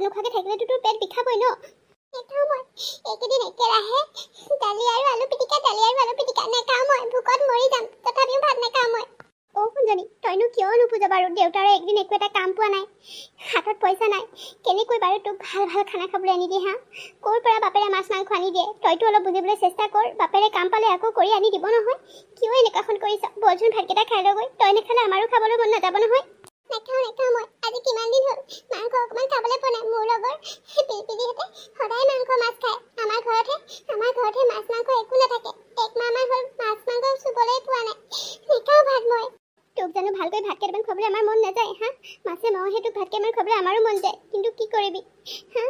নোখোৱাকৈ থাকিলেতো তোৰ পেট বিষাবই ন। নেখাওঁ মই এইকেইদিন একেৰাহে দালি আৰু আলু পিটিকা নেখাওঁ মই, ভোকত মৰি যাম, তথাপিও ভাত নেখাওঁ মই। অ' কুঞ্জনী, তইনো কিয় নুপুজা বাৰু? দেউতাৰে একদিন একো এটা কাম পোৱা নাই, হাতত পইচা নাই, কেনেকৈ বাৰু তোক ভাল ভাল খানা খাবলৈ আনি দিয়ে হা? ক'ৰ পৰা বাপেৰে মাছ মাংস আনি দিয়ে? তইতো অলপ বুজিবলৈ চেষ্টা কৰ, বাপেৰে কাম পালে আকৌ কৰি আনি দিব নহয়। কিয় এনেকুৱাখন কৰিছ? বলচোন ভাতকেইটা খাই লৈ গৈ, তই নেখালে আমাৰো খাবলৈ মন নাযাব নহয়। নেখাওঁ মই, আজি কিমান দিন হ'ল মাংস অকণমান খাবলৈ পোৱা নাই। মোৰ লগৰ পিলপিলিহঁতে সদায় মাংস মাছ খায়, আমাৰ ঘৰতহে মাছ মাংস একো নাথাকে। 1 মাহমান হ'ল মাছ মাংস চুবলৈ পোৱা নাই। নেখাওঁ ভাত মই। তোক জানো ভালকৈ ভাত কেইটামান খাবলৈ আমাৰ মন নাযায় হা? মাছে মাংসে তোক ভাত কেইটামান খাবলৈ আমাৰো মন যায়, কিন্তু কি কৰিবি হা?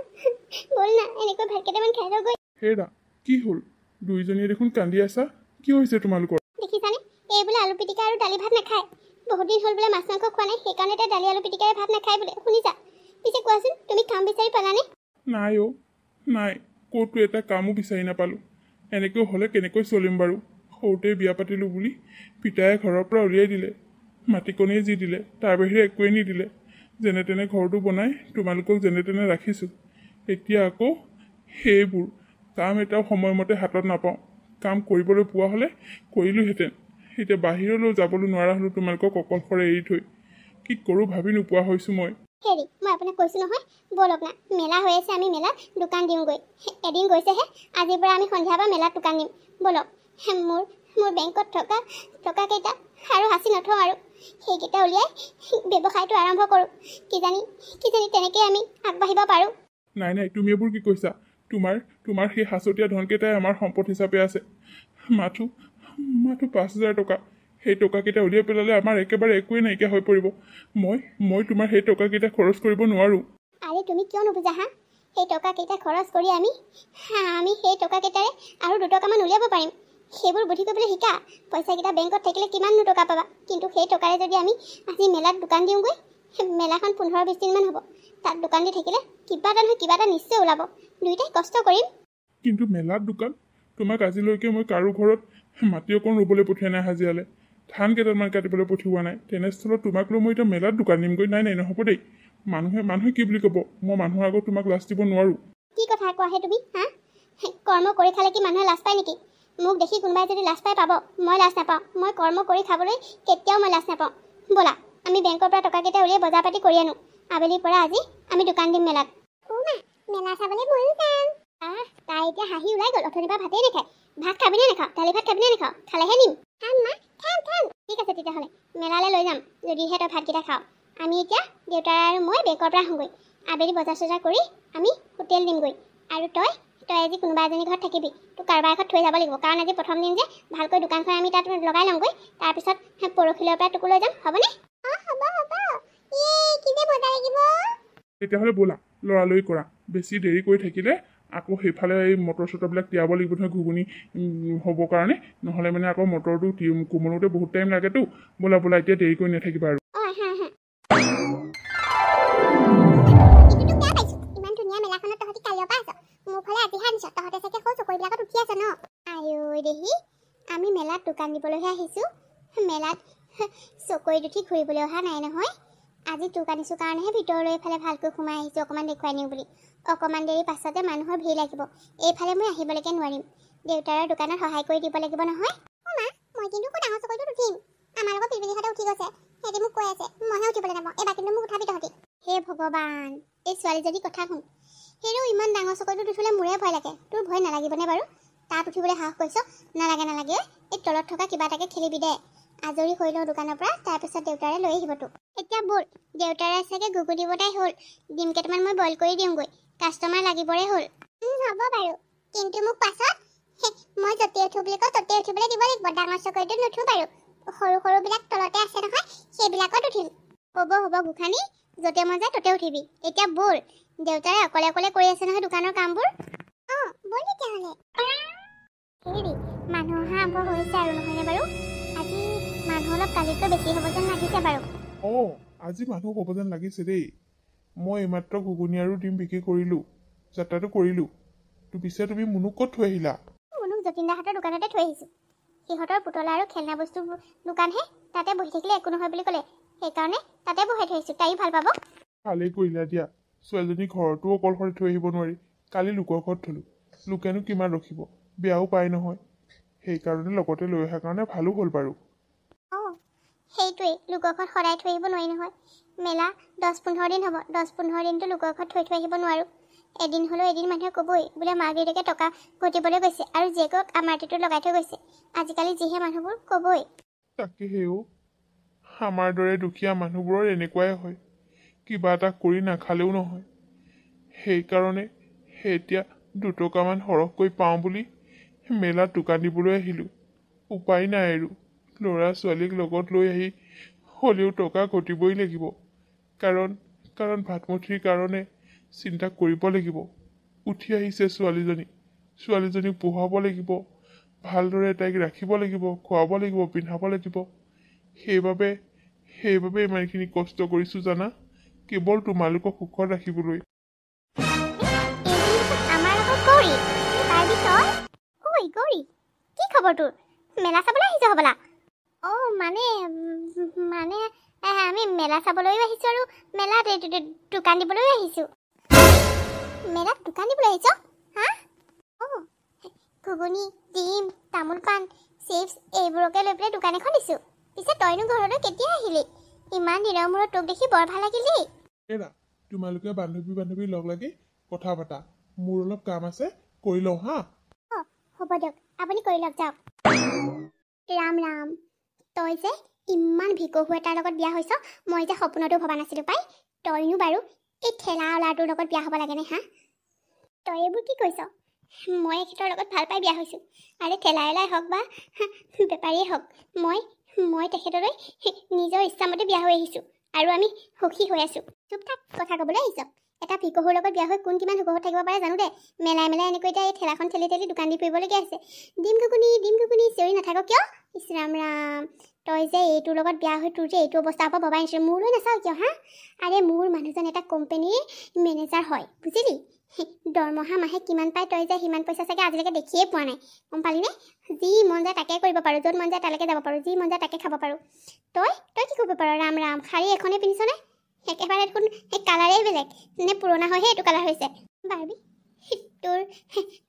বল না এনেকৈ ভাত কেইটামান খাই লৈ গৈ। হেৰা, কি হ'ল? দুইজনীয়ে দেখোন কান্দি আছা, কি হৈছে তোমালোকৰ? দেখিছানে, এই বোলে আলু পিটিকা আৰু দালি ভাত নাখায়। বহুত দিন হ'ল বোলে মাছ মাংস খোৱা নাই, সেইকাৰণে তাই দালি আলু পিটিকাৰে ভাত নাখায় বোলে। শুনিছা? পিছে কোৱাচোন, তুমি কাম বিচাৰি পালানে? নাই অ', নাই, ক'তো এটা কামো বিচাৰি নাপালোঁ। এনেকৈ হ'লে কেনেকৈ চলিম বাৰু? সৰুতে বিয়া পাতিলোঁ বুলি পিতায়ে ঘৰৰ পৰা উলিয়াই দিলে, মাটিকণিয়ে যি দিলে তাৰ বাহিৰে একোৱেই নিদিলে। যেনে তেনে ঘৰটো বনাই তোমালোকক যেনে তেনে ৰাখিছোঁ। এতিয়া আকৌ সেইবোৰ কাম এটাও সময়মতে হাতত নাপাওঁ। কাম কৰিবলৈ পোৱা হ'লে কৰিলোহেঁতেন। এতিয়া বাহিৰলৈ যাবলৈ নোৱাৰা হ'লোঁ তোমালোকক অকলশৰে এৰি থৈ। কি কৰোঁ ভাবি নোপোৱা হৈছোঁ মই। হেৰি, মই আপোনাক কৈছোঁ নহয়, ব'লক না, মেলা হৈ আছে, আমি মেলাত দোকান দিওঁগৈ। এদিন গৈছেহে, আজিৰ পৰা আমি সন্ধিয়াৰ পৰা মেলাত দোকান দিম। ব'লক, মোৰ বেংকত টকা কেইটা আৰু সাঁচি নথওঁ আৰু সেইকেইটা উলিয়াই ব্যৱসায়টো আৰম্ভ কৰোঁ। কিজানি তেনেকৈ আমি আগবাঢ়িব পাৰোঁ। নাই, তুমি এইবোৰ কি কৈছা? তোমাৰ সেই সাঁচতীয়া ধনকেইটাই আমাৰ সম্পদ হিচাপে আছে। মাথো 5,000 টকা। সেই টকাকেইটা উলিয়াই পেলালে আমাৰ একেবাৰে একোৱেই নাইকিয়া হৈ পৰিব। মই তোমাৰ সেই টকাকেইটা খৰচ কৰিব নোৱাৰোঁ। আৰে তুমি কিয় নুবুজা হা? সেই টকাকেইটা খৰচ কৰি আমি সেই টকাকেইটাৰে আৰু 2 টকামান উলিয়াব পাৰিম। সেইবোৰ বুদ্ধি কৰিবলৈ শিকা। পইচাকেইটা বেংকত থাকিলে কিমাননো টকা পাবা, কিন্তু সেই টকাৰে যদি আমি আজি মেলাত দোকান দিওঁগৈ, মেলাখন 15-20 দিনমান হ'ব, তাত দোকান দি থাকিলে কিবা এটা নহয় কিবা এটা নিশ্চয় ওলাব। দুয়োটাই কষ্ট কৰিম। কিন্তু মেলাত দোকান? তোমাক আজিলৈকে মই কাৰো ঘৰত মাটি অকণ ৰুবলৈ পঠিওৱা নাই, হাজিৰালৈ ধান কেইটামান কাটিবলৈ পঠিওৱা নাই। তেনেস্থলত তোমাক লৈ মই এতিয়া মেলাত দোকান দিমগৈ? নাই, নহ'ব দেই। মানুহে কি বুলি ক'ব? মই মানুহৰ আগত তোমাক লাজ দিব নোৱাৰোঁ। কি কথা কোৱাহে তুমি হা? কৰ্ম কৰি খালে কি মানুহে লাজ পায় নেকি? মোক দেখি কোনোবাই যদি লাজ পাই পাব, মই লাজ নাপাওঁ। মই কৰ্ম কৰি খাবলৈ কেতিয়াও মই লাজ নাপাওঁ। ব'লা, আমি বেংকৰ পৰা টকাকেইটা উলিয়াই বজাৰ পাতি কৰি আনো। আবেলিৰ পৰা আজি আমি দোকান দিম মেলাত। মেলা চাবলৈ ময়ো যাম। তাই এতিয়া হাঁহি ওলাই গ'ল। অথনিৰ পৰা ভাতেই নাখায়। ভাত খাবিনে নাখাওঁ? দালি ভাত খাবিনে নাখাওঁ? খালেহে নিম। খাম। ঠিক আছে তেতিয়াহ'লে, মেলালৈ লৈ যাম যদিহে তই ভাতকেইটা খাওঁ। আমি এতিয়া দেউতা আৰু মই বেংকৰ পৰা আহোঁগৈ। আবেলি বজাৰ চজাৰ কৰি আমি হোটেল দিমগৈ। আৰু তই আজি কোনোবা এজনী ঘৰত থাকিবি। তোক কাৰোবাৰ এঘৰত থৈ যাব লাগিব, কাৰণ আজি প্ৰথম দিন যে ভালকৈ দোকানখন আমি তাত লগাই ল'মগৈ। তাৰপিছত পৰহিলৈৰ পৰা তোকো লৈ যাম। হ'বনে? হ'ব। কি যে মজা লাগিব। তেতিয়াহ'লে ব'লা, লৰালৰি কৰা। বেছি দেৰি কৰি থাকিলে আকৌ সেইফালে এই মটৰ চটৰবিলাক তিয়াব লাগিব নহয়, ঘুগুনি হ'বৰ কাৰণে। নহ'লে মানে আকৌ মটৰটো কোমলোতে বহুত টাইম লাগেতো। ব'লা এতিয়া দেৰি কৰি নাথাকিবা আৰু। ইমান ধুনীয়া মেলাখনত তহঁতি কালিৰ পৰা আছ। মোৰ ফালে আজিহে আনিছ। তহঁতে চাগে সৌ চকৰিবিলাকত উঠি আছ ন? আইঐ দেহি, আমি মেলাত দোকান দিবলৈহে আহিছোঁ। মেলাত চকৰিত উঠি ঘূৰিবলৈ অহা নাই নহয়। আজি তোক আনিছোঁ কাৰণেহে ভিতৰলৈ এইফালে ভালকৈ সোমাই আহিছোঁ, অকণমান দেখুৱাই নিওঁ বুলি। অকণমান দেৰি পাছতে মানুহৰ ভিৰ লাগিব। এইফালে মই আহিবলৈকে নোৱাৰিম। দেউতাৰ দোকানত সহায় কৰি দিব লাগিব নহয়। মই কিন্তু ডাঙৰ চকৰিটোত উঠিম। আমাৰ লগত পিলপিলিহঁতে উঠি গৈছে। সিহঁতি মোক কৈ আছে, মইহে উঠিবলৈ নাপাওঁ। এইবাৰ কিন্তু মোক উঠাবি তহঁতি। হে ভগৱান, এই ছোৱালীজনীৰ কথা শুন। সেইও ইমান ডাঙৰ চকৰিটোত উঠিলে মোৰে ভয় লাগে। তোৰ ভয় নালাগিবনে বাৰু? তাত উঠিবলৈ সাহস কৰিছ? নালাগে। এই তলত থকা কিবা এটাকে খেলিবি দে। আজৰি হৈ লওঁ দোকানৰ পৰা, তাৰপিছত দেউতাৰে লৈ আহিব তোক। এতিয়া ব'ল, দেউতাৰে চাগে ঘুগুনি বনাই হ'ল। ডিম কেইটামান মই বইল কৰি দিওঁগৈ। কাষ্টমাৰ লাগিবৰে হ'ল। হ'ব বাৰু, কিন্তু মোক পাছত মই য'তে উঠো বুলি কওঁ ত'তে উঠিবলৈ দিব লাগিব। ডাঙৰ চকৰিটোত নুঠো বাৰু। সৰুবিলাক তলতে আছে নহয়, সেইবিলাকত উঠিম। হ'ব গোখানি, য'তে মন যায় ত'তে উঠিবি। এতিয়া ব'ল, দেউতাৰে অকলে কৰি আছে নহয় দোকানৰ কামবোৰ। ব'ল তেতিয়াহ'লে। হেৰি, মানুহ অহা আৰম্ভ হৈছে আৰু নহয়নে বাৰু? আজি মানুহ অলপ কালিতকৈ বেছি হ'ব যেন লাগিছে বাৰু। আজি মানুহ হ'ব যেন লাগিছে দেই। মই এইমাত্ৰ ঘুগুনি আৰু ডিম বিক্ৰী কৰিলোঁ, যাত্ৰাটো কৰিলোঁ। পিছে তুমি মুনুক ক'ত থৈ আহিলা? মুনুক যতীনদাহঁতৰ দোকানতে থৈ আহিছোঁ। সিহঁতৰ পুতলা আৰু খেলনা বস্তুৰ দোকানহে, তাতে বহি থাকিলে একো নহয় বুলি ক'লে। সেইকাৰণে তাতে বহাই থৈ আহিছোঁ, তাইও ভাল পাব। ভালেই কৰিলা দিয়া। ছোৱালীজনী ঘৰতো অকলশৰে থৈ আহিব নোৱাৰি। কালি লোকৰ ঘৰত থলোঁ, লোকেনো কিমান ৰখিব, বেয়াও পায় নহয়। সেইকাৰণে লগতে লৈ অহাৰ কাৰণে ভালো হ'ল বাৰু। অঁ সেইটোৱেই, লোকৰ ঘৰত সদায় থৈ আহিব নোৱাৰি নহয়। মেলা 10-15 দিন হ'ব, 10-15 দিনটো লোকৰ ঘৰত থৈ আহিব নোৱাৰোঁ। এদিন হ'লেও এদিন মানুহে ক'বই বোলে মাক দেউতাকে টকা ঘটিবলৈ গৈছে আৰু জীয়েকক আমাৰ মাটিটো লগাই থৈ গৈছে। আজিকালি যিহে মানুহবোৰ ক'বই। তাকে সেও, আমাৰ দৰে দুখীয়া মানুহবোৰৰ এনেকুৱাই হয়, কিবা এটা কৰি নাখালেও নহয়। সেইকাৰণে এতিয়া দুটকামান সৰহকৈ পাওঁ বুলি মেলাত দোকান দিবলৈ আহিলোঁ। উপায় নাই আৰু, ল'ৰা ছোৱালীক লগত লৈ আহি হ'লেও টকা ঘটিবই লাগিব। কাৰণ ভাতমুঠিৰ কাৰণে চিন্তা কৰিব লাগিব। উঠি আহিছে ছোৱালীজনীক পঢ়াব লাগিব, ভালদৰে তাইক ৰাখিব লাগিব, খুৱাব লাগিব, পিন্ধাব লাগিব। সেইবাবে ইমানখিনি কষ্ট কৰিছোঁ জানা, কেৱল তোমালোকক সুখত ৰাখিবলৈ। আমাৰ লগত গৌৰী, বাৰ্বী তই? ঐ গৌৰী, কি খবৰ তোৰ? মেলা চাবলৈ আহিছ হ'বলা? অঁ মানে আমি মেলা চাবলৈও আহিছোঁ আৰু মেলাত দোকান দিবলৈও আহিছোঁ। মেলাত দোকান দিবলৈ আহিছ? হা? অঁ ঘুগুনি, ডিম, তামোল পাণ, চিপছ এইবোৰকে লৈ পেলাই দোকান এখন দিছোঁ। পিছে তইনো ঘৰলৈ কেতিয়া আহিলি? ইমান দিনৰ মূৰত তোক দেখি বৰ ভাল লাগিল দেই। এৰা, তোমালোকে বান্ধৱী লগ লাগি কথা পাতা, মোৰ অলপ কাম আছে, কৰি লওঁ হা। অঁ হ'ব দিয়ক, আপুনি কৰি লওক যাওক। ৰাম ৰাম, তই যে ইমান ভিকহু এটাৰ লগত বিয়া হৈছ, মই যে সপোনতো ভবা নাছিলোঁ পাই। তইনো বাৰু এই ঠেলাৱালাটোৰ লগত বিয়া হ'ব লাগেনে হা? তই এইবোৰ কি কৈছ? মই এখেতৰ লগত ভাল পাই বিয়া হৈছোঁ। আৰে ঠেলাৱালাই হওক বা বেপাৰীয়ে হওক, মই তেখেতলৈ নিজৰ ইচ্ছামতে বিয়া হৈ আহিছোঁ আৰু আমি সুখী হৈ আছোঁ। চুপ থাক, কথা ক'বলৈ আহিছ। এটা ভিকহুৰ লগত বিয়া হৈ কোন কিমান সুখত থাকিব পাৰে জানো দে। মেলাই এনেকৈ এতিয়া এই ঠেলাখন ঠেলি দোকান দি ফুৰিবলগীয়া হৈছে। ডিম ঘুগুনি চিঞৰি নাথাক কিয়? ইছ ৰাম ৰাম, তই যে এইটোৰ লগত বিয়া হৈ তোৰ যে এইটো অৱস্থা হ'ব ভবাই নাছিলোঁ। মোৰলৈ নাচাওঁ কিয় হা? আৰে মোৰ মানুহজন এটা কোম্পানীৰ মেনেজাৰ হয়, বুজিলি? দৰমহা মাহে কিমান পায় তই যে সিমান পইচা চাগে আজিলৈকে দেখিয়ে পোৱা নাই, গম পালিনে? যি মন যায় তাকে কৰিব পাৰোঁ, য'ত মন যায় তালৈকে যাব পাৰোঁ, যি মন যায় তাকে খাব পাৰোঁ। তই কি কৰিব পাৰ? ৰাম ৰাম, শাৰী এখনেই পিন্ধিছনে? একেবাৰে দেখোন সেই কালাৰেই বেলেগ, নে পুৰণা হয়হে এইটো কালাৰ হৈছে। বাৰ্বী,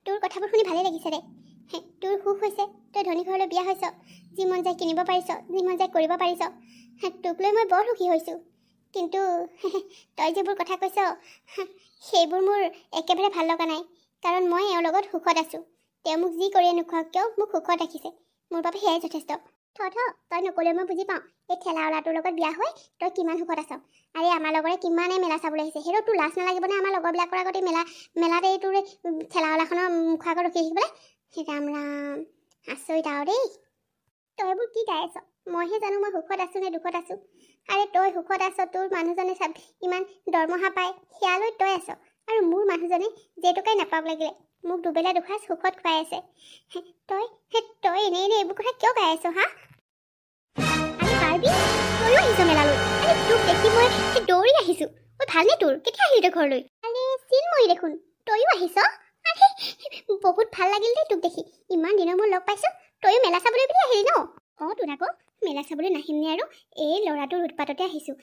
তোৰ কথাবোৰ শুনি ভালেই লাগিছে দে। তোৰ সুখ হৈছে, তই ধনী ঘৰলৈ বিয়া হৈছ, যি মন যায় কিনিব পাৰিছ, যি মন যায় কৰিব পাৰিছ। তোক লৈ মই বৰ সুখী হৈছোঁ। কিন্তু তই যিবোৰ কথা কৈছ সেইবোৰ মোৰ একেবাৰে ভাল লগা নাই। কাৰণ মই এওঁৰ লগত সুখত আছোঁ। তেওঁ মোক যি কৰিয়ে নোখোৱাওক কিয় মোক সুখত ৰাখিছে, মোৰ বাবে সেয়াই যথেষ্ট। তই নক'লেও মই বুজি পাওঁ, এই ঠেলাৱালাটোৰ লগত বিয়া হৈ তই কিমান সুখত আছ। আৰে আমাৰ লগৰে কিমানে মেলা চাবলৈ আহিছে, সেইটো তোৰ লাজ নালাগিবনে? আমাৰ লগৰবিলাকৰ আগতে মেলাত এই তোৰ ঠেলাৱালাখনৰ মুখৰ আগত ৰখি থাকিবলৈ। ৰাম ৰাম, আচৰিত আৰু দেই। তই এইবোৰ কি গাই আছ? মইহে জানো মই সুখত আছোঁ নে দুখত আছোঁ। আৰে তই সুখত আছ, তোৰ মানুহজনে ইমান দৰমহা পায়, সেয়ালৈ তই আছ। আৰু মোৰ মানুহজনে যেইটকাই নাপাওক লাগিলে মোক দুবেলা দুসাঁজ সুখত খুৱাই আছে। তই এনেই এইবোৰ কথা কিয় গাই আছ হা? আৰে বাৰ্বী, তইও আহিছ মেলালৈ? আৰে তোক দেখি মই দৌৰি আহিছোঁ। ঐ ভালনে তোৰ? কেতিয়া আহিলি তই ঘৰলৈ? আৰে চিন্ময়ী দেখোন, তইও আহিছ? আৰে বহুত ভাল লাগিল দেই তোক দেখি, ইমান দিনৰ মূৰত লগ পাইছোঁ। তইও মেলা চাবলৈ বুলি আহিলি ন? অঁ তোৰ আকৌ মেলা চাবলৈ নাহিমনে আৰু, এই ল'ৰাটোৰ উৎপাততে আহিছোঁ।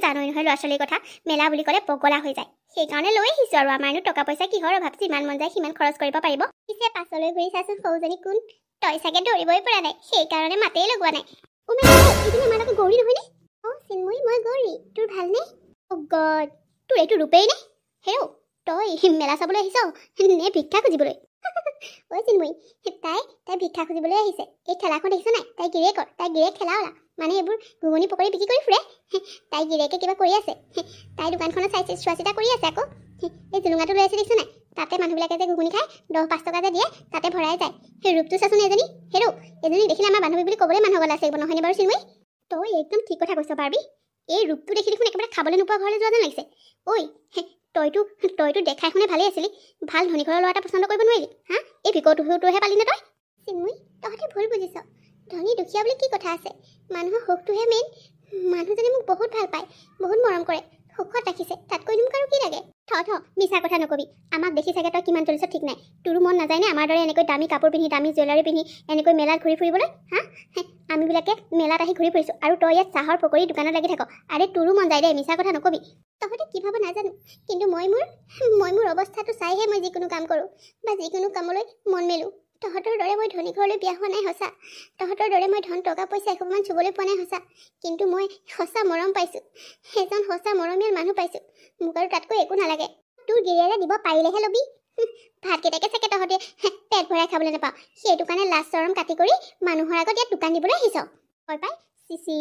জানই নহয় ল'ৰা ছোৱালীৰ কথা, মেলা বুলি ক'লে পগলা হৈ যায়। সেইকাৰণে লৈ আহিছোঁ আৰু, আমাৰনো টকা পইচা কিহৰ অভাৱ, যিমান মন যায় সিমান খৰচ কৰিব পাৰিব। পিছে পাছলৈ ঘূৰি চাচোন সৰুজনী কোন? তই চাগে ধৰিবই পৰা নাই, সেইকাৰণে মাতেই লগোৱা নাই। এইজনী আমাৰ লগত গৌৰী নহয়নে? অঁ চিন্ময়ী, মই গৌৰী। তোৰ ভালনে? অ' গড, তোৰ এইটো ৰূপেই নে? হেৰৌ, তই মেলা চাবলৈ আহিছ নে ভিক্ষা খুজিবলৈ? ঐ চিন্ময়ী, তাই ভিক্ষা খুজিবলৈ আহিছে। এই ঠেলাখন দেখিছ নাই? তাই গিৰেক ঠেলাৱালা, মানে এইবোৰ ঘুগুনি পকৰি বিক্ৰী কৰি ফুৰে। তাই গিৰেকে কিবা কৰি আছে, তাই দোকানখনত চোৱা চিতা কৰি আছে আকৌ। এই জুলুঙাটো লৈ আছে দেখিছ নাই? তাতে মানুহবিলাকে যে ঘুগুনি খায় 10-5 টকা যে দিয়ে, তাতে ভৰাই যায়। সেই ৰূপটো চাচোন এজনী। হেৰৌ, এজনী দেখিলে আমাৰ বান্ধৱী বুলি ক'বলৈ মানুহ গলা লাগিব নহয়নে বাৰু চিন্ময়ী? তই একদম ঠিক কথা কৈছ বাৰ্বী। এই ৰূপটো দেখি দেখোন একেবাৰে খাবলৈ নোপোৱা ঘৰলৈ যোৱা যেন লাগিছে। ঐ তইতো দেখাই শুনে ভালেই আছিলি, ভাল ধনী ঘৰৰ ল'ৰা এটা পচন্দ কৰিব নোৱাৰিলি হা? এই ভিকৰটোহে পালি নে তই? চিন্ময়ী, তহঁতে ভুল বুজিছ। ধনী দুখীয়া বুলি কি কথা আছে, মানুহৰ সুখটোহে মেইন। মানুহজনে মোক বহুত ভাল পায়, বহুত মৰম কৰে, সুখত ৰাখিছে, তাতকৈনো মোক আৰু কি লাগে? মিছা কথা নকবি। আমাক দেখি চাগে তই কিমান চলিছ ঠিক নাই। তোৰো মন নাযায় নে আমাৰ দৰে এনেকৈ দামী কাপোৰ পিন্ধি, দামী জুৱেলাৰী পিন্ধি এনেকৈ মেলাত ঘূৰি ফুৰিবলৈ হা? আমিবিলাকে মেলাত আহি ঘূৰি ফুৰিছোঁ আৰু তই ইয়াত চাহৰ পকৰি দোকানত লাগি থাক। আৰে তোৰো মন যায় দে, মিছা কথা নকবি। তহঁতে কি ভাব নাজানো, কিন্তু মই মোৰ অৱস্থাটো চাইহে মই যিকোনো কাম কৰোঁ বা যিকোনো কামলৈ মন মেলোঁ। তহঁতৰ দৰে মই ধনী ঘৰলৈ বিয়া হোৱা নাই সঁচা, তহঁতৰ দৰে মই ধন টকা পইচা এসোপামান চুবলৈ পোৱা নাই সঁচা, কিন্তু মই সঁচা মৰম পাইছোঁ, এজন সঁচা মৰমীয়াল মানুহ পাইছোঁ। মোক আৰু তাতকৈ একো নালাগে। তোৰ গিৰিয়েৰে দিব পাৰিলেহে ল'বি। ভাতকেইটাকে চাগে তহঁতে পেট ভৰাই খাবলৈ নাপাওঁ, সেইটো কাৰণে লাজ চৰম কাটি কৰি মানুহৰ আগত ইয়াত দোকান দিবলৈ আহিছ। হয় পাই, চিচি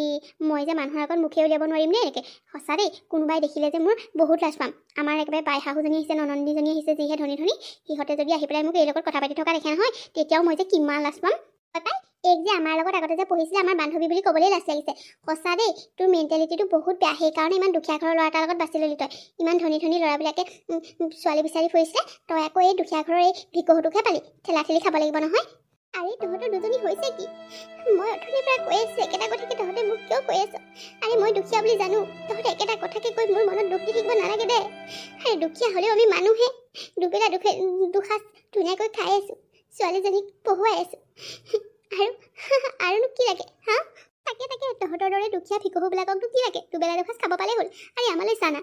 মই যে মানুহৰ আগত মুখে উলিয়াব নোৱাৰিম নে এনেকৈ? সঁচা দেই, কোনোবাই দেখিলে যে মোৰ বহুত লাজ পাম। আমাৰ একেবাৰে বাই শাহুজনী আহিছে, ননন্দীজনী আহিছে, যিহে ধনী ধনী, সিহঁতে যদি আহি পেলাই মোক এই লগত কথা পাতি থকা দেখে নহয়, তেতিয়াও মই যে কিমান লাজ পাম। হয় পাই, এইক যে আমাৰ লগত আগতে যে পঢ়িছিলে আমাৰ বান্ধৱী বুলি ক'বলৈ লাজ লাগিছে। সঁচা দেই, তোৰ মেণ্টেলিটিটো বহুত বেয়া, সেইকাৰণে ইমান দুখীয়া ঘৰৰ ল'ৰা এটাৰ লগত বাছি ল'লি তই। ইমান ধনী ধনী ল'ৰাবিলাকে ছোৱালী বিচাৰি ফুৰিছিলে, তই আকৌ এই দুখীয়া ঘৰৰ এই ভিকহুটোকহে পালি। ঠেলা ঠেলি খাব লাগিব নহয়। আৰে তহঁতৰ দুজনী হৈছে কি? মই অথনিৰ পৰা কৈ আছোঁ একেটা কথাকে, তহঁতে মোক কিয় কৈ আছ? আৰে মই দুখীয়া বুলি জানো, তহঁতে একেটা কথাকে কৈ মোৰ মনত দুখ দি থাকিব নালাগে দে। আৰে দুখীয়া হ'লেও আমি মানুহে, দুবেলা দুসাঁজ ধুনীয়াকৈ খাই আছোঁ, ছোৱালীজনীক পঢ়ুৱাই আছোঁ, আৰুনো কি লাগে হা? তাকে তহঁতৰ দৰে দুখীয়া ভিকহুবিলাককতো কি লাগে? দুবেলা দুসাঁজ খাব পালে হ'ল। আৰে আমালৈ চানা,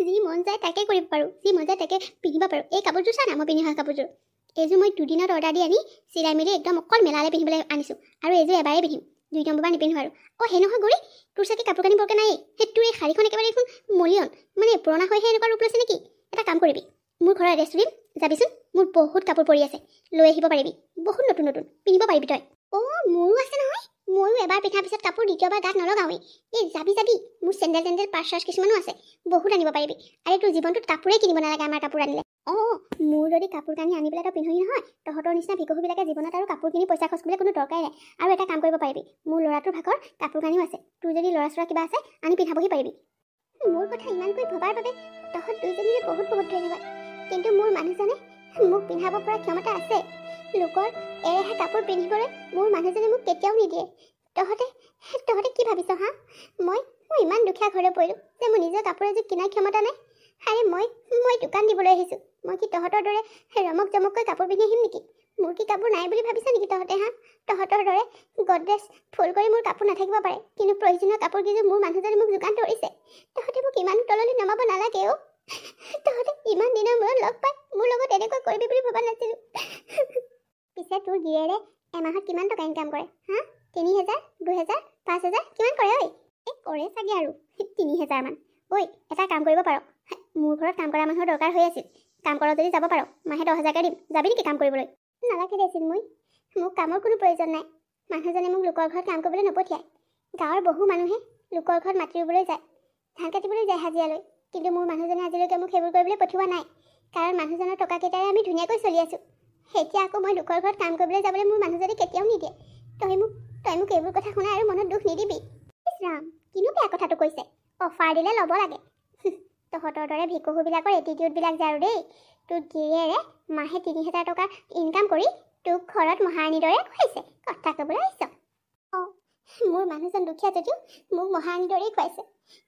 যি মন যায় তাকে কৰিব পাৰোঁ, যি মন যায় তাকে পিন্ধিব পাৰোঁ। এই কাপোৰযোৰ চানা, মই পিন্ধি অহা কাপোৰযোৰ, এইযোৰ মই দুদিনত অৰ্ডাৰ দি আনি চিলাই মেলি একদম অকল মেলালৈ পিন্ধিবলৈ আনিছোঁ, আৰু এইযোৰ এবাৰেই পিন্ধিম, 2 নম্বৰবাৰ নিপিন্ধোঁ আৰু। সেই নহয় গৌৰী, তোৰ চাগে কাপোৰ কানি বৰকৈ নায়েই, তোৰ এই শাড়ীখন একেবাৰে দেখোন মলিয়ন, মানে পুৰণা হৈহে এনেকুৱা ৰূপ লৈছে নেকি? এটা কাম কৰিবি, মোৰ ঘৰৰ এড্ৰেছটো দিম, যাবিচোন। মোৰ বহুত কাপোৰ পৰি আছে, লৈ আহিব পাৰিবি, বহুত নতুন নতুন, পিন্ধিব পাৰিবি তই। মোৰো আছে নহয়, ময়ো এবাৰ পিন্ধাৰ পিছত কাপোৰ দ্বিতীয়বাৰ গাত নলগাওঁৱেই। এই যাবি, মোৰ চেণ্ডেল পাৰ্চ চাৰ্চ কিছুমানো আছে, বহুত আনিব পাৰিবি। আৰে তোৰ জীৱনটোত কাপোৰেই কিনিব নালাগে আমাৰ কাপোৰ আনিলে। মোৰ যদি কাপোৰ কানি আনি পেলাই তই পিন্ধি নহয়, তহঁতৰ নিচিনা ভিকহুবিলাকে জীৱনত আৰু কাপোৰ কিনি পইচা খৰচ কৰিবলৈ কোনো দৰকাৰেই নাই। আৰু এটা কাম কৰিব পাৰিবি, মোৰ ল'ৰাটোৰ ভাগৰ কাপোৰ কানিও আছে, তোৰ যদি ল'ৰা চৰা কিবা আছে আনি পিন্ধাবহি পাৰিবি। মোৰ কথা ইমানকৈ ভবাৰ বাবে তহঁত দুইজনীৰে বহুত ধন্যবাদ, কিন্তু মোৰ মানুহজনে মোক পিন্ধাব পৰা ক্ষমতা আছে। লোকৰ এৰেহে কাপোৰ পিন্ধিবলৈ মোৰ মানুহজনে মোক কেতিয়াও নিদিয়ে। তহঁতে কি ভাবিছ হা? মই ইমান দুখীয়া ঘৰলৈ পৰিলোঁ যে মোৰ নিজৰ কাপোৰ এযোৰ কিনাৰ ক্ষমতা নাই। আৰে মই দোকান দিবলৈ আহিছোঁ, মই কি তহঁতৰ দৰে ৰমক জমককৈ কাপোৰ পিন্ধি আহিম নেকি? মোৰ কি কাপোৰ নাই বুলি ভাবিছা নেকি তহঁতে হা? তহঁতৰ দৰে গডৰেজ ফুল কৰি মোৰ কাপোৰ নাথাকিব পাৰে, কিন্তু প্ৰয়োজনীয় কাপোৰ কেইযোৰ মোৰ মানুহজনে মোক যোগান ধৰিছে। তহঁতে মোক ইমান তললৈ নমাব নালাগে অ'। তহঁতে ইমান দিনৰ মূৰত লগ পাই মোৰ লগত এনেকৈ কৰিবি বুলি ভবা নাছিলোঁ। পিছে তোৰ গিৰিয়েৰে এমাহত কিমান টকা ইনকাম কৰে হা? 3,000, 2,000, 5,000 কিমান কৰে ঐ? কৰে চাগে আৰু 3,000 মান। ঐ এটা কাম কৰিব পাৰ, মোৰ ঘৰত কাম কৰা মানুহৰ দৰকাৰ হৈ আছিল, কাম কৰ যদি যাব পাৰ, মাহে 10,000কৈ দিম, যাবি নেকি কাম কৰিবলৈ? নালাগে দেচোন, মোক কামৰ কোনো প্ৰয়োজন নাই। মানুহজনে মোক লোকৰ ঘৰত কাম কৰিবলৈ নপঠিয়ায়। গাঁৱৰ বহু মানুহে লোকৰ ঘৰত মাটি ৰুবলৈ যায়, ধান কাটিবলৈ যায় হাজিৰালৈ, কিন্তু মোৰ মানুহজনে আজিলৈকে মোক সেইবোৰ কৰিবলৈ পঠিওৱা নাই, কাৰণ মানুহজনৰ টকাকেইটাৰে আমি ধুনীয়াকৈ চলি আছোঁ। এতিয়া আকৌ মই লোকৰ ঘৰত কাম কৰিবলৈ যাবলৈ মোৰ মানুহজনে কেতিয়াও নিদিয়ে। তই মোক এইবোৰ কথা শুনাই আৰু মনত দুখ নিদিবি। ৰাম, কিনো বেয়া কথাটো কৈছে, অফাৰ দিলে ল'ব লাগে। তহঁতৰ দৰে ভিকহুবিলাকৰ এটিটিউডবিলাক যে আৰু দেই। তোৰ গিৰিয়েৰে মাহে 3,000 টকা ইনকাম কৰি তোক ঘৰত মহাৰাণীৰ দৰে খুৱাইছে, কথা ক'বলৈ আহিছ? মোৰ মানুহজন দুখীয়া যদিও মোক মহাৰাণীৰ দৰেই খুৱাইছে।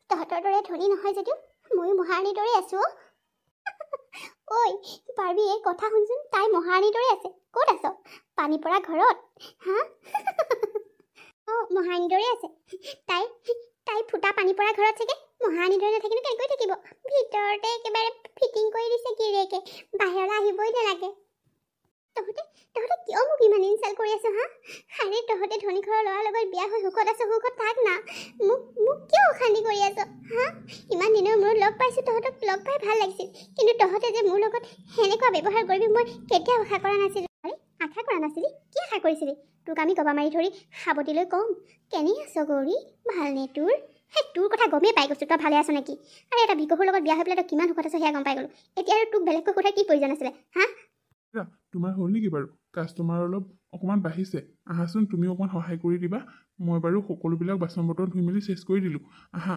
তহঁতৰ দৰে ধনী নহয় যদিও ময়ো মহাৰাণীৰ দৰেই আছোঁ। ঐ পাৰ্বি, এই কথা শুনচোন, তাই মহাৰাণীৰ দৰে আছে। ক'ত আছ? পানী পৰা ঘৰত হা? মহাৰাণীৰ দৰে আছে। তাই ফুটা পানী পৰা ঘৰত চাগে মহাৰাণীৰ দৰে নাথাকিনো কেনেকৈ থাকিব? ভিতৰতে একেবাৰে ফিটিং কৰি দিছে গিৰিয়েকে, বাহিৰলৈ আহিবই নালাগে। তহঁতে কিয় মোক ইমান ইনচাল্ট কৰি আছ হা? আৰে তহঁতে ধনী ঘৰৰ ল'ৰাৰ লগত বিয়া হৈ সুখত আছ, সুখত থাক না। মোক কিয় অশান্তি কৰি আছ হা? ইমান দিনৰ মূৰত লগ পাইছোঁ, তহঁতক লগ পাই ভাল লাগিছিল, কিন্তু তহঁতে যে মোৰ লগত সেনেকুৱা ব্যৱহাৰ কৰিবি মই কেতিয়াও আশা কৰা নাছিলোঁ। আৰে আশা কৰা নাছিলি? কি আশা কৰিছিলি? তোক আমি গবা মাৰি ধৰি সাৱটিলৈ কম, কেনে আছ গৌৰী, ভালনে তোৰ? তোৰ কথা গমেই পাই গৈছোঁ, তই ভালে আছ নেকি? আৰে এটা ভিকহুৰ লগত বিয়া হৈ পেলাই তই কিমান সুখত আছ সেয়া গম পাই গ'লোঁ। এতিয়া আৰু তোক বেলেগকৈ সোধাৰ কি প্ৰয়োজন আছিলে হা? তোমাৰ হ'ল নেকি বাৰু? কাষ্টমাৰ অকণমান বাঢ়িছে, আহাচোন তুমিও অকণমান সহায় কৰি দিবা। মই বাৰু সকলোবিলাক বাচন বৰ্তন ধুই মেলি চেছ কৰি দিলোঁ, আহা।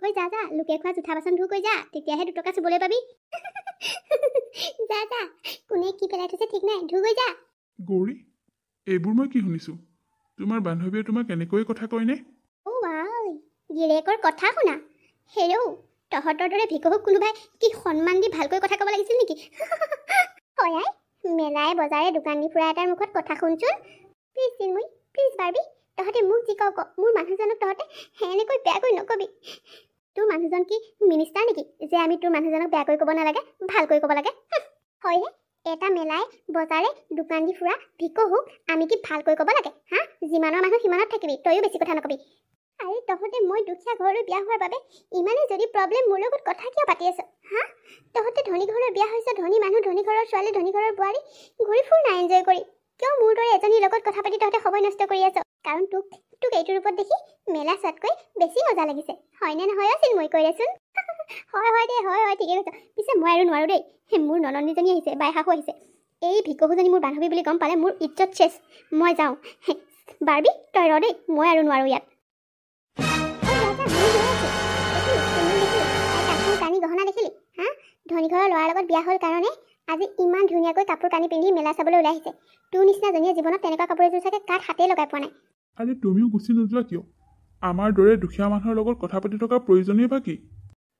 কৈ যা, লোকে খোৱা জোঠা বাচন ধুই কৈ যা, তেতিয়াহে 2 টকা চুবলৈ পাবি। যা, কোনে কি পেলাই থৈছে ঠিক নাই, ধুই কৈ যা। গৌৰী, এইবোৰ মই কি শুনিছোঁ? তোমাৰ বান্ধৱীয়ে তোমাক এনেকৈ কথা কয়নে? গিৰিয়েকৰ কথা শুনা। হেৰৌ, তহঁতৰ দৰে ভিকহুক কোনোবাই কি সন্মান দি ভালকৈ কথা ক'ব লাগিছিল নেকি? হয়াই মেলাই বজাৰে দোকান দি ফুৰা এটাৰ মুখত কথা শুনচোন। প্লিজ চিন্ময়ী, প্লিজ বাৰ্বি, তহঁতে মোক যি কওঁ ক, মোৰ মানুহজনক তহঁতে এনেকৈ বেয়াকৈ নকবি। তোৰ মানুহজন কি মিনিষ্টাৰ নেকি যে আমি তোৰ মানুহজনক বেয়াকৈ ক'ব নালাগে, ভালকৈ ক'ব লাগে? হয়হে, এটা মেলাই বজাৰে দোকান দি ফুৰা ভিকহোক আমি কি ভালকৈ ক'ব লাগে? হা, যিমানৰ মানুহ সিমানত থাকিবি, তয়ো বেছি কথা নকবি। আৰে তহঁতে মই দুখীয়া ঘৰলৈ বিয়া হোৱাৰ বাবে ইমানেই যদি প্ৰব্লেম, মোৰ লগত কথা কিয় পাতি আছ? হা, তহঁতে ধনী ঘৰৰ বিয়া হৈছ, ধনী মানুহ, ধনী ঘৰৰ ছোৱালী, ধনী ঘৰৰ বোৱাৰী, ঘূৰি ফুৰ না এনজয় কৰি। কিয় মোৰ দৰে এজনীৰ লগত কথা পাতি তহঁতে সময় নষ্ট কৰি আছ? কাৰণ তোক এইটো ৰূপত দেখি মেলা চোৱাতকৈ বেছি মজা লাগিছে, হয়নে নহয় আছিল? মই কৈ দেচোন। হয় দে, হয় ঠিকে কৈছ। পিছে মই আৰু নোৱাৰোঁ দেই, মোৰ ননন্দীজনী আহিছে, বাই শাহু আহিছে। এই ভিকহুজনী মোৰ বান্ধৱী বুলি গম পালে মোৰ ইজ্জত চেছ। মই যাওঁ। বাৰ্বি তই ৰ দেই, মই আৰু নোৱাৰোঁ ইয়াত। কানি গহনা দেখিলি? হা, ধনী ঘৰৰ ল'ৰাৰ লগত বিয়া হ'ল কাৰণে আজি ইমান ধুনীয়াকৈ কাপোৰ কানি পিন্ধি মেলা চাবলৈ ওলাই আহিছে। তোৰ নিচিনা জনীয়ে জীৱনত তেনেকুৱা কাপোৰ এযোৰ চাগে কাঠ হাতেই লগাই পোৱা নাই। আৰে তুমিও গুচি নোযোৱা কিয়? আমাৰ দৰে দুখীয়া মানুহৰ লগত কথা পাতি থকাৰ প্ৰয়োজনেই বা কি?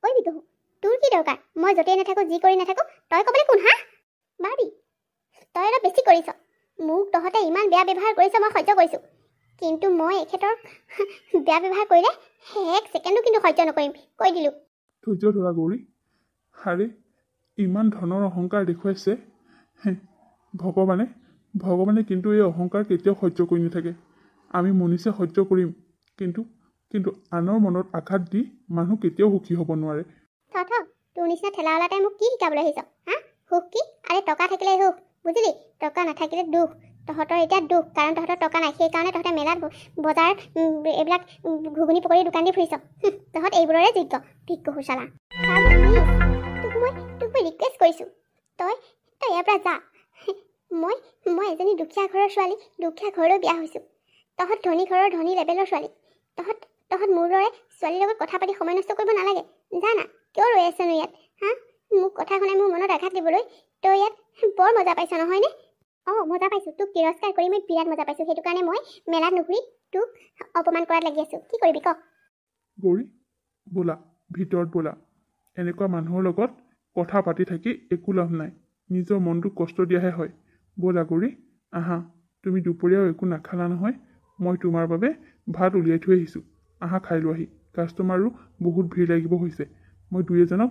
ঐ বিকহু, তোৰ কি দৰকাৰ? মই য'তেই নাথাকোঁ, যি কৰি নাথাকোঁ, তই ক'বলৈ কোন? হা বাৰ্বি, তই অলপ বেছি কৰিছ। মোক তহঁতে ইমান বেয়া ব্যৱহাৰ কৰিছ, মই সহ্য কৰিছোঁ। কিন্তু মই এখেতৰ বেয়া ব্যৱহাৰ কৰিলে এক ছেকেণ্ডো কিন্তু সহ্য নকৰিম, কৈ দিলোঁ। ধৈৰ্য ধৰা গৌৰী। আৰে ইমান ধনৰ অহংকাৰ দেখুৱাইছে ভগৱানে কিন্তু এই অহংকাৰ কেতিয়াও সহ্য কৰি নাথাকে। আমি মনিছে সহ্য কৰিম, কিন্তু আনৰ মনত আঘাত দি মানুহ কেতিয়াও সুখী হ'ব নোৱাৰে। তোৰ নিচিনা ঠেলাৱালা তাই মোক কি শিকাবলৈ আহিছ? হা, সুখ কি? আৰে টকা থাকিলে সুখ, বুজিলি? টকা নাথাকিলে দুখ। তহঁতৰ এতিয়া দুখ কাৰণ তহঁতৰ টকা নাই, সেইকাৰণে তহঁতে মেলাত বজাৰ এইবিলাক ঘুগুনি পকৰি দোকান দি ফুৰিছ। তহঁত এইবোৰৰে যোগ্য ভিকহু চালা। তোক মই ৰিকুৱেষ্ট কৰিছোঁ, তই ইয়াৰ পৰা যা। মই এজনী দুখীয়া ঘৰৰ ছোৱালী, দুখীয়া ঘৰলৈ বিয়া হৈছোঁ। তহঁত ধনী ঘৰৰ ধনী লেভেলৰ ছোৱালী। তহঁত মোৰ দৰে ছোৱালীৰ লগত কথা পাতি সময় নষ্ট কৰিব নালাগে। জানা কিয় ৰৈ আছনো ইয়াত? হা, মোক কথা শুনাই মোৰ মনত আঘাত দিবলৈ তই ইয়াত বৰ মজা পাইছ নহয়নে? অঁ, মজা পাইছোঁ। তোক তিৰস্কাৰ কৰি মই বিৰাট মজা পাইছোঁ। সেইটো কাৰণে মই মেলাত নুঘূৰি তোক অপমান কৰাত লাগি আছোঁ। কি কৰিবি ক? গৌৰী বোলা, ভিতৰত বোলা। এনেকুৱা মানুহৰ লগত কথা পাতি থাকি একো লাভ নাই, নিজৰ মনটোক কষ্ট দিয়াহে হয়। ব'লা গৌৰী, আহা। তুমি দুপৰীয়াও একো নাখালা নহয়, মই তোমাৰ বাবে ভাত উলিয়াই থৈ আহিছোঁ। আহা খাই লোৱাহি। কাষ্টমাৰো বহুত ভিৰ লাগিব হৈছে। মই দুই এজনক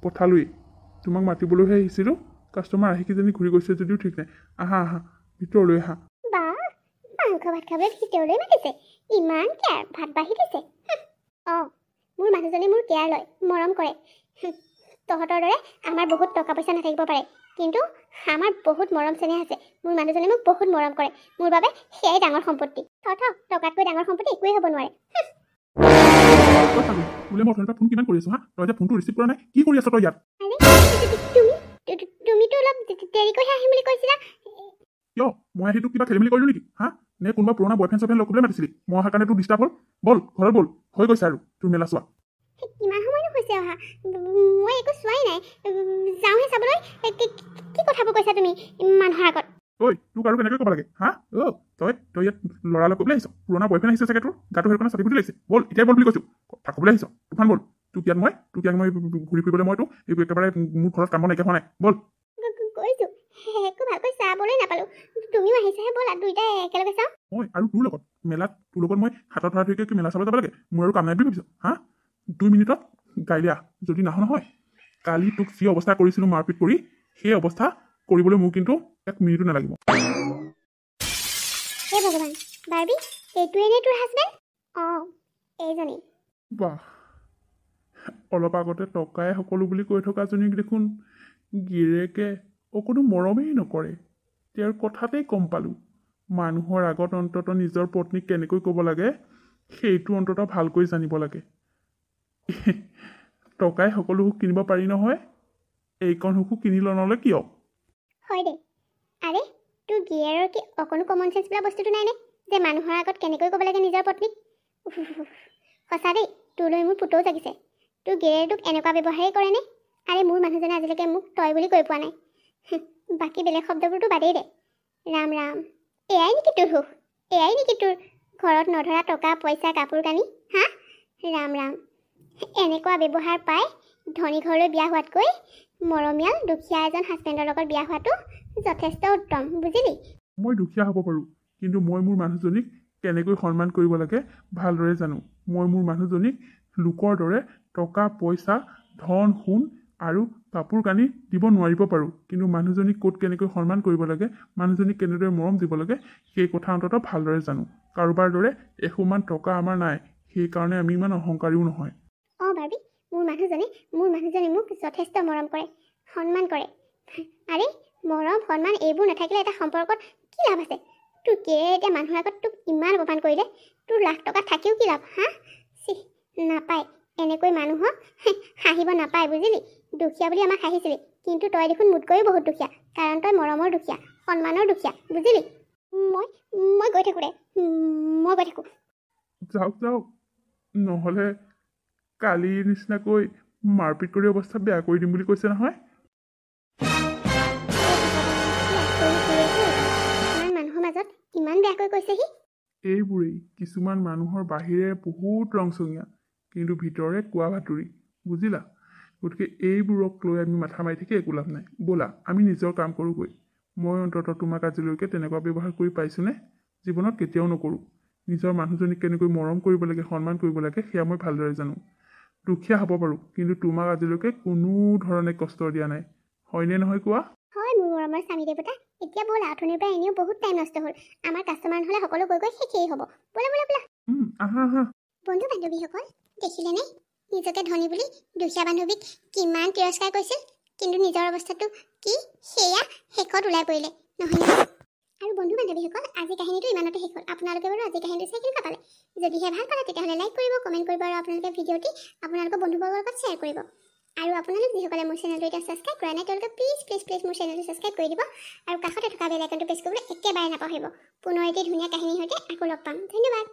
পঠালোৱেই, তোমাক মাতিবলৈহে আহিছিলোঁ। কাষ্টমাৰ আহি কিজানি ঘূৰি গৈছে যদিও ঠিক নাই। আহা ভিতৰলৈ আহা। বা, মাংস ভাত খাবলৈ ভিতৰলৈ মাতিছে, ইমান কেয়াৰ, ভাত বাঢ়ি দিছে। অঁ, মোৰ মানুহজনে মোৰ কেয়াৰ লয়, মৰম কৰে। তহঁতৰ দৰে আমাৰ বহুত টকা পইচা নাথাকিব পাৰে, কিন্তু আমাৰ বহুত মৰম চেনেহ আছে। মোৰ মানুহজনে মোক বহুত মৰম কৰে, মোৰ বাবে সেয়াই ডাঙৰ সম্পত্তি। টকাতকৈ ডাঙৰ সম্পত্তি একোৱেই হ'ব নোৱাৰে। বোলে মই অথনিৰ পৰা ফোন কিমান কৰি আছোঁ? হা, তই এতিয়া ফোনটো ৰিচিভ কৰা নাই, কি কৰি আছ তই ইয়াত? তুমিতো অলপ দেৰিকৈহে আহিম বুলি কৈছিলা। কিয় মই আহি তোক কিবা খেলি মেলি কৰিলোঁ নেকি? হা, নে কোনোবা পুৰণা বয়ফ্ৰেণ্ড চয়ফ্ৰেণ্ড লগ কৰিবলৈ মাতিছিলি? মই অহাৰ কাৰণে তোৰ ডিষ্টাৰ্ব হ'ল? বল ঘৰত বল, হৈ গৈছে আৰু তোৰ মেলা চোৱা। কিমান সময়নো হৈছে অহা? মই একো চোৱাই নাই, যাওঁহে চাবলৈ। কি কথাবোৰ কৈছা তুমি মানুহৰ আগত? ঐ, তোক আৰু কেনেকৈ ক'ব লাগে? হা, তই ইয়াত ল'ৰা লগ কৰিবলৈ আহিছ? পুৰণা বয়ফ্ৰেণ্ড আহিছে চাগে তোৰ? গাটো সেইটো কাৰণে চাটি ফুটি লাগিছে। বল এতিয়াই বল বুলি কৈছোঁ, কথা ক'বলৈ আহিছ? তুফান বল। তোক ইয়াত মই ঘূৰি ফুৰিবলৈ মই তোক একেবাৰে মোৰ ঘৰত কাম নাইকিয়া হোৱা নাই। বল। কৈছোঁ একো ভালকৈ চাবলৈ নাপালোঁ, তুমিও আহিছাহে, ব'লা দুইটাই একেলগে চাওঁ। মই আৰু তোৰ লগত মেলাত তোৰ লগত মই হাতত ধৰা ধৰিকৈ কি মেলা চাব যাব লাগে? মোৰ আৰু কাম নাই বুলি ভাবিছ? হা, 2 মিনিটত গাড়ী আহ, যদি নাহ নহয় কালি তোক যি অৱস্থা কৰিছিলোঁ মাৰপিট কৰি, সেই অৱস্থা কৰিবলৈ মোৰ কিন্তু 1 মিনিটো নালাগিব। হে ভগৱান, বাৰ্বি এইটোৱেই নে তোৰ হাজবেণ্ড? অঁ, এইজনী। বাহ, অলপ আগতে টকাই সকলো বুলি কৈ থকাজনীক দেখোন গিৰেকে অকণো মৰমেই নকৰে। তেওঁৰ কথাতেই গম পালোঁ, মানুহৰ আগত অন্ততঃ নিজৰ পত্নীক কেনেকৈ ক'ব লাগে সেইটো অন্ততঃ ভালকৈ জানিব লাগে। টকাই সকলো সুখ কিনিব পাৰি নহয়, এইকণ সুখো কিনি নল'লে কিয়? হয় দে। আৰে তোৰ গিয়েৰৰ কি অকণো কমন চেঞ্চ বোলা বস্তুটো নাইনে, যে মানুহৰ আগত কেনেকৈ ক'ব লাগে নিজৰ পত্নীক? সঁচা দেই, তোলৈ মোৰ পুতৌ জাগিছে। তোৰ গিয়েৰে তোক এনেকুৱা ব্যৱহাৰেই কৰেনে? আৰে মোৰ মানুহজনে আজিলৈকে মোক তই বুলি কৈ পোৱা নাই। বাকী বেলেগ শব্দবোৰতো বাদেই দে। ৰাম ৰাম, এয়াই নেকি তোৰ সুখ? এয়াই নেকি তোৰ ঘৰত নধৰা টকা পইচা কাপোৰ কানি? হা, ৰাম ৰাম, এনেকুৱা ব্যৱহাৰ পাই ধনী ঘৰলৈ বিয়া হোৱাতকৈ মৰমীয়াল দুখীয়া এজন হাজবেণ্ডৰ লগত বিয়া হোৱাটো যথেষ্ট উত্তম, বুজিলি? মই দুখীয়া হ'ব পাৰোঁ, কিন্তু মই মোৰ মানুহজনীক কেনেকৈ সন্মান কৰিব লাগে ভালদৰে জানো। মই মোৰ মানুহজনীক লোকৰ দৰে টকা পইচা ধন সোণ আৰু কাপোৰ কানি দিব নোৱাৰিব পাৰোঁ, কিন্তু মানুহজনীক ক'ত কেনেকৈ সন্মান কৰিব লাগে, মানুহজনীক কেনেদৰে মৰম দিব লাগে, সেই কথা অন্ততঃ ভালদৰে জানো। কাৰোবাৰ দৰে এশোমান টকা আমাৰ নাই, সেইকাৰণে আমি ইমান অহংকাৰীও নহয়। বাৰ্বি, মোৰ মানুহজনে মোক যথেষ্ট মৰম কৰে, সন্মান কৰে। আৰে মৰম সন্মান এইবোৰ নাথাকিলে এটা সম্পৰ্কত কি লাভ আছে? তোকে এতিয়া মানুহৰ আগত তোক ইমান অপমান কৰিলে, তোৰ লাখ টকা থাকিও কি লাভ? নাপায়, এনেকৈ মানুহক হাঁহিব নাপায়, বুজিলি? দুখীয়া বুলি আমাক হাঁহিছিলি, কিন্তু তই দেখোন মোতকৈও বহুত দুখীয়া, কাৰণ তই মৰমৰ দুখীয়া, সন্মানৰ দুখীয়া, বুজিলি? মই গৈ থাকোঁ দে, মই গৈ থাকোঁ। যাওক, নহ'লে কালিৰ নিচিনাকৈ মাৰপিট কৰি অৱস্থা বেয়া কৰি দিম বুলি কৈছে নহয়। মানুহৰ মাজত ইমান বেয়াকৈ কৈছেহি। এইবোৰেই কিছুমান মানুহৰ বাহিৰে বহুত ৰংচঙীয়া, কিন্তু ভিতৰে কোৱা ভাতুৰি, বুজিলা? গতিকে এইবোৰক লৈ আমি মাথা মাৰি থাকি একো লাভ নাই। ব'লা আমি নিজৰ কাম কৰোঁগৈ। মই অন্ততঃ তোমাক আজিলৈকে তেনেকুৱা ব্যৱহাৰ কৰি পাইছোঁনে? জীৱনত কেতিয়াও নকৰোঁ। নিজৰ মানুহজনীক কেনেকৈ মৰম কৰিব লাগে, সন্মান কৰিব লাগে, সেয়া মই ভালদৰে জানো। দুখীয়া হ'ব পাৰোঁ, কিন্তু তোমাক আজিলৈকে কোনো ধৰণে কষ্ট দিয়া নাই, হয়নে নহয় কোৱা? হয় মোৰ মৰমৰ স্বামী দেৱতা। এতিয়া ব'লা, অথনিৰ পৰা এনেও বহুত টাইম নষ্ট হ'ল। আমাৰ কাষ্টমাৰ নহ'লে সকলো গৈ শেষেই হ'ব। ব'লা। আহা। বন্ধু বান্ধৱীসকল, দেখিলেনে? নিজকে ধনী বুলি দুখীয়া বান্ধৱীক কিমান তিৰস্কাৰ কৰিছিল, কিন্তু নিজৰ অৱস্থাটো কি সেয়া শেষত ওলাই পৰিলে, নহয়নে? আৰু বন্ধু বান্ধৱীসকল, আজি কাহিনীটো ইমানতে শেষ হ'ল। আপোনালোকে বাৰু আজি কাহিনীটো চাই কেনেকুৱা পালে? যদিহে ভাল পালে তেতিয়াহ'লে লাইক কৰিব, কমেণ্ট কৰিব, আৰু আপোনালোকে ভিডিঅ'টি আপোনালোকৰ বন্ধুবৰ্গৰ লগত শ্বেয়াৰ কৰিব। আৰু আপোনালোক যিসকলে মোৰ চেনেলটো এতিয়া ছাবস্ক্ৰাইব কৰা নাই, তেওঁলোকে প্লিজ মোৰ চেনেলটো ছাবস্ক্ৰাইব কৰি দিব, আৰু কাষতে থকা বেল আইকনটো প্ৰেছ কৰিবলৈ একেবাৰে নাপাহৰিব। পুনৰ এটি ধুনীয়া কাহিনীৰ সৈতে আকৌ লগ পাম। ধন্যবাদ।